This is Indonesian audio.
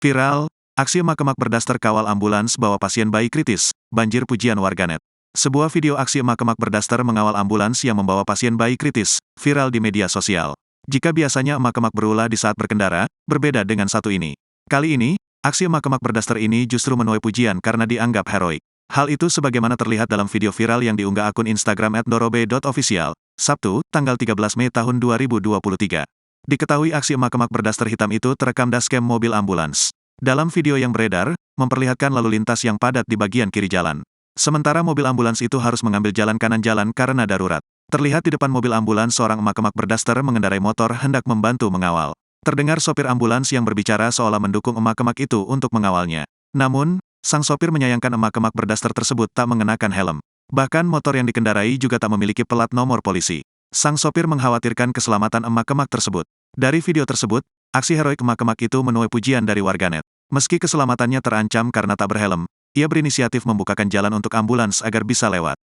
Viral, aksi emak-emak berdaster kawal ambulans bawa pasien bayi kritis, banjir pujian warganet. Sebuah video aksi emak-emak berdaster mengawal ambulans yang membawa pasien bayi kritis, viral di media sosial. Jika biasanya emak-emak berulah di saat berkendara, berbeda dengan satu ini. Kali ini, aksi emak-emak berdaster ini justru menuai pujian karena dianggap heroik. Hal itu sebagaimana terlihat dalam video viral yang diunggah akun Instagram @dorobe.official, Sabtu, tanggal 13 Mei tahun 2023. Diketahui aksi emak-emak berdaster hitam itu terekam dashcam mobil ambulans. Dalam video yang beredar, memperlihatkan lalu lintas yang padat di bagian kiri jalan. Sementara mobil ambulans itu harus mengambil jalan kanan jalan karena darurat. Terlihat di depan mobil ambulans seorang emak-emak berdaster mengendarai motor hendak membantu mengawal. Terdengar sopir ambulans yang berbicara seolah mendukung emak-emak itu untuk mengawalnya. Namun, sang sopir menyayangkan emak-emak berdaster tersebut tak mengenakan helm. Bahkan motor yang dikendarai juga tak memiliki plat nomor polisi. Sang sopir mengkhawatirkan keselamatan emak-emak tersebut. Dari video tersebut, aksi heroik emak-emak itu menuai pujian dari warganet. Meski keselamatannya terancam karena tak berhelm, ia berinisiatif membukakan jalan untuk ambulans agar bisa lewat.